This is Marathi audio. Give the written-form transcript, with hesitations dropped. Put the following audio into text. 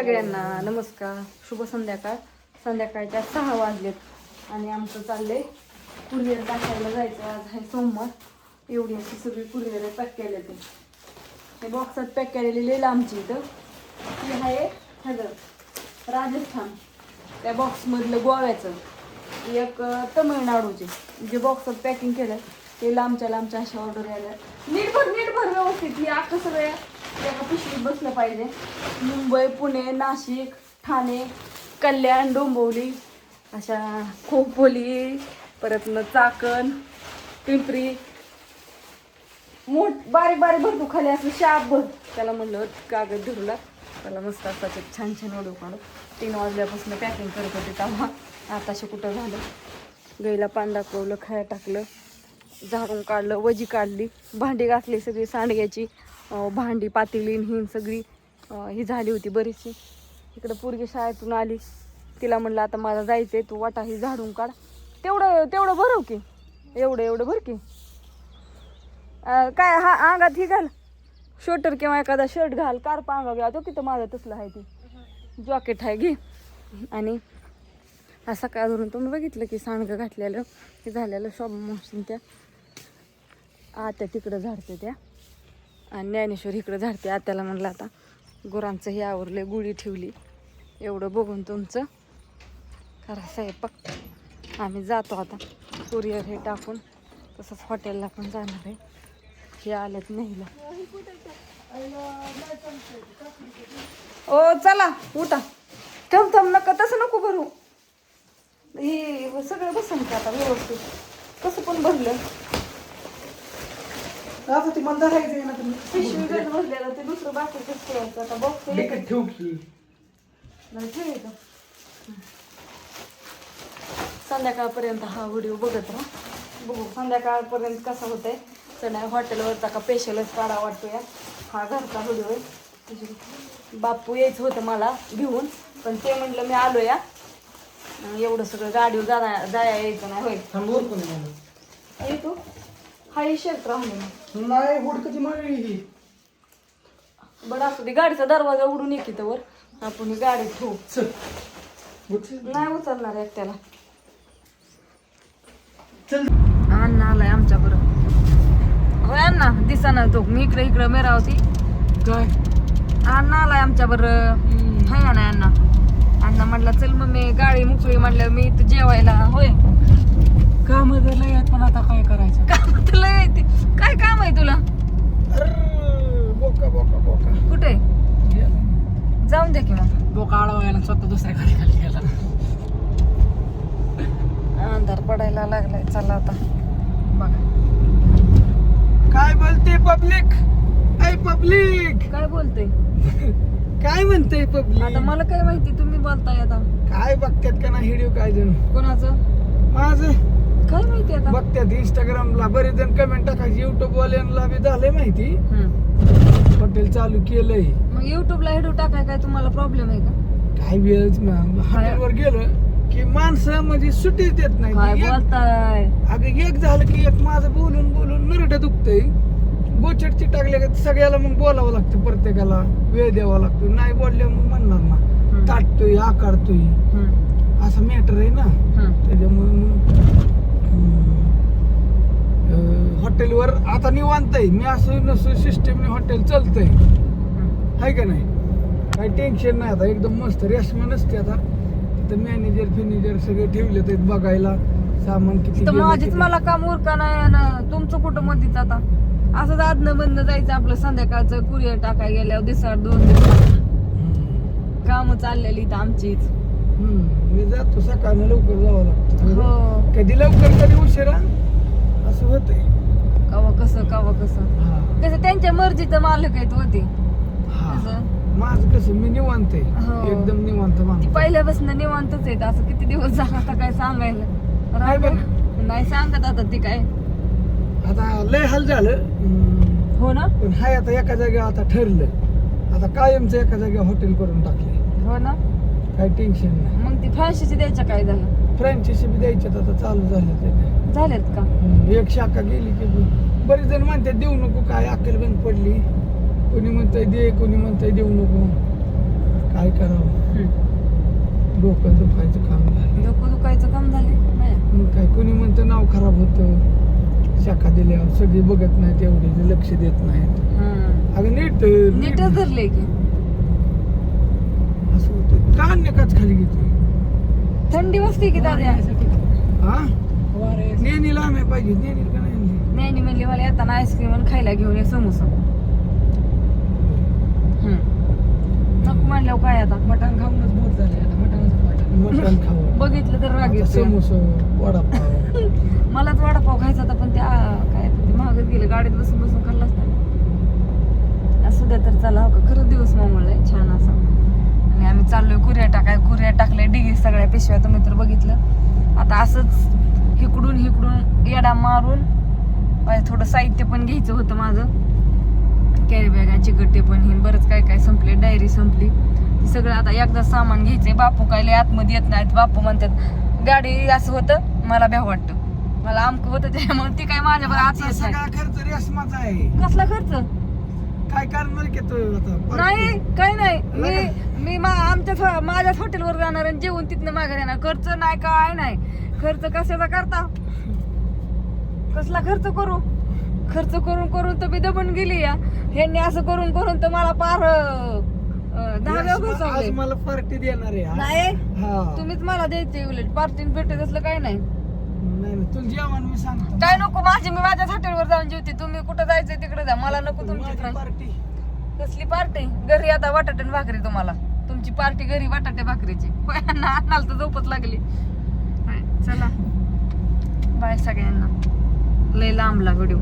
सगळ्यांना नमस्कार, शुभ संध्याकाळ. संध्याकाळच्या 6 वाजलेत आणि आमचं चाललंय कुरिअर टाकायला जायचं. आज आहे सोमवार. एवढी अशी सगळी कुरिअर पॅक केले ते बॉक्सात पॅक केलेली लिहिलं आमची इथं. ती आहे ह्याचं राजस्थान, त्या बॉक्समधलं गोव्याचं, एक तमिळनाडूचे. जे बॉक्सात पॅकिंग केलं ते लांबच्या अशा ऑर्डर यायला. नीट भर व्यवस्थित. ही अख्खं सगळ्या एका पिशवीत बसलं पाहिजे. मुंबई, पुणे, नाशिक, ठाणे, कल्याण, डोंबिवली, अशा खोपोली, परत चाकण, पिंपरी, बारीक भरतो खाली असं शाप भर. त्याला म्हणलं कागद धरूला त्याला मस्त असाचे छान ओढू काढू. 3 वाजल्यापासून पॅकिंग करत होते तेव्हा. आताशी कुठं झालं. गाईला पान दाखवलं, खाया टाकलं, झाडून काढलं, वजी काढली, भांडी घासली सगळी, सांडग्याची भांडी, पातेली ही सगळी ही झाली होती बरीचशी. इकडं पोरगी शाळेतून आली, तिला म्हणलं आता मला जायचंय, तू वाटा ही झाडून काढ. तेवढं भरव की, एवढं भर की. काय हा अंगात ही घाल, स्वेटर किंवा एखादा शर्ट घाल, कारपा अंगा घ्या. तो किती माझं तसलं आहे, ते जॉकेट आहे घे. आणि हा सकाळ धरून तुम्ही बघितलं की सांडगं घातलेलं हे झालेलं. शॉप मोशन त्या आत्या तिकडं झाडते त्या, आणि ज्ञानेश्वर इकडं झाडते. आत्याला म्हणलं आता गुरांचं हे आवरले, गुढी ठेवली. एवढं बघून तुमचं करा स्वयंपाक. आम्ही जातो आता कुरिअर हे टाकून. तसंच हॉटेलला पण जाणार आहे. हे आलेत न्यायला. ओ चला उठा. थम नका, तसं नको भरू. हे सगळं बसून का आता व्यवस्थित. कसं पण भरलं आता ती मला धरायचं ना. तुम्ही पिशवी जर भरलेलं ते दुसरं बाकी ठेवायचं. आता बॉक्स ठेवू की ठेवायचं. संध्याकाळपर्यंत हा व्हिडिओ बघत राहा. बघू संध्याकाळपर्यंत कसा होतंय. संध्या हॉटेलवरचा का स्पेशलच काढा वाटतो या. हा घरचा व्हिडिओ आहे. बापू यायचं होतं मला घेऊन, पण ते म्हटलं मी आलो या. एवढं सगळं गाडीवर जाया यायचं नाही. होईल येतो हा शर्ट राहून नाही हुडकची मळी ही. बरं असू दे. गाडीचा दरवाजा उडून येते तर वर आपण गाडी ठेवू. नाही उचलणार एकट्याला. अण्णा आलाय आमच्या बरोबर. होय अण्णा दिसाना तो. मी इकडे मेरा होती काय. अण्णा आलाय आमच्या बरोबर. हाय का नाही अण्णा. अण्णा म्हटलं चल मग मी गाडी मोकळी म्हटलं मी तू जेवायला. होय काम लय आहेत, पण आता काय करायचं. काम तुला येते. काय काम आहे तुला. बोका कुठे जाऊन दे की मग. बोका आळवायला स्वतः दुसऱ्या गाडी खाली गेला. अंधार पडायला लागलाय. चला आता बघा काय बोलते पब्लिक. ऐ पब्लिक काय बोलते. काय म्हणते पब्लिक. आता मला काय माहिती, तुम्ही बोलताय आता. काय बघतात का ना व्हिडिओ. काय जण कोणाचं माझं काय माहिती आता. बघतात इंस्टाग्रामला. बरेच जण कमेंट टाकायची. युट्यूब वाल्यांना बी झालंय माहिती. हॉटेल चालू केलंय. मग युट्यूबला व्हिडिओ टाकाय काय तुम्हाला प्रॉब्लेम आहे का. काय वेळच हॉटेलवर गेलं की माणसं म्हणजे सुट्टीच देत काय नाही. बोलताय. अगं एक झालं की एक माझं बोलून नरड दुखतंय. गोचडची टाकले का सगळ्याला मग बोलावं लागतं. प्रत्येकाला वेळ द्यावा लागतो. नाही बोलल्या मग म्हणणार ना ताटतोय आकारतोय असं मॅटर आहे ना. त्याच्यामुळे हॉटेलवर आता निवांत आहे. मी असं नसं सिस्टमने हॉटेल चालतंय. आहे का नाही. काही टेन्शन नाही. आता एकदम मस्त. रेशमा नसते आता. तिथं मॅनेजर सगळे ठेवले आहेत बघायला. सामान किती माझीच मला काम उरका नाही ना. तुमचं कुठं मध्येच आता असंच आदनं बंद जायचं आपलं. संध्याकाळचं कुरिअर टाकाय गेल्यावर 2 दिवसात काम चाललेली तर आमचीच. मी जातो सकाळनं लवकर जावं लागतं. हो कधी लवकर कधी उशिरा असं होतंय. कवा कसं त्यांच्या मर्जीचं मालक आहेत होते. माझं कसं मी निवांत आहे. हो. एकदम निवांत माणूस. पहिल्यापासून निवांतच आहेत. असं किती दिवस झाला आता काय सांगायला. नाही सांगत आता ती काय. आता लय हाल झालं. हो ना. पण हाय आता एका जागेवर आता ठरलं. आता कायमचं एका जागेवर हॉटेल करून टाकले. हो ना. काही टेन्शन नाही. मग ती फ्रँचायझी द्यायचं काय झालं. फ्रँचायझी बी द्यायच्यात आता चालू झालं. झालेत का. एक शाखा गेली की बरेच जण म्हणतात देऊ नको. काय अक्कल बंद पडली. कोणी म्हणतंय दे, कोणी म्हणतंय देऊ नको. काय करावं, डोकं दुखायचं काम झालं. डोकं दुखायचं काम झाले बाया. मग काय कोणी म्हणतं नाव खराब होतं, शाखा दिल्यावर सगळी बघत नाहीत, एवढे लक्ष देत नाहीत. हम्म. अगं नीट नीटच धरले की असं होतं. का नकाच खाली घेतोय? थंडी वाजते की दादा. हा नेणीला आणाय पाहिजे, नेणीला का नाही आणली? नाही म्हणली मला येताना आईस्क्रीम आणि खायला घेऊन ये समोसा. नको म्हणल्यावर काय आता, मटण खाऊनच बोर झाले आता, मटण खावं, बघितलं तर राग येतो. समोसा, वडापाव. मलाच वडापाव खायचा होता पण काय ते महागच गेलं, गाडीत बसून बसून खाल्ला असता. असू द्या तर चला, हो का खरंच दिवस मावळलाय छान असा. आणि आम्ही चाललोय कुऱ्या टाकल्या डिगी सगळ्या पिशव्या, तुम्ही तर बघितलं. आता असंच हिकडून येडा मारून थोडं साहित्य पण घ्यायचं होतं माझं, कॅरी बॅगाचे गट्टे पण हे बरंच काय संपले, डायरी संपली, सगळं आता एकदा सामान घ्यायचंय. बापू काय लय आतमध्ये येत नाहीत, बापू म्हणतात गाडी असं होतं मला भ्या वाटतं, मला आमक होतं त्यामुळे ती काय माझ्या बरं आत येत सगळा नाही. खर्च रेशमाचा आहे. कसला खर्च? काय करणार की तो आता? नाही काय नाही, मी माझ्याच हॉटेलवर जाणार आणि जेवून तिथनं माघार येणार. खर्च नाही काय नाही, खर्च कशाचा करता, कसला खर्च करू? खर्च करून तर मी दबून गेली या. ह्यांनी असं करून तर मला पार 10 रेशमा, आज मला पार्टी देणार आहे. नाही हा. तुम्हीच मला द्यायचे, उलट पार्टी भेटत असलं काय नाही. नाही तुला जेवण मी सांगतो. काय नको मी माझ्याच हॉटेलवर जाऊन जेवते, तुम्ही कुठं जायचंय तिकडे जा, मला नको तुमची फ्रेंड. पार्टी कसली पार्टी? घरी आता बटाटे आणि भाकरी, तुम्हाला तुमची पार्टी घरी बटाटे भाकरीची. आणाल तर झोपच लागली. चला बाय सगळ्यांना, लय लांबला व्हिडिओ.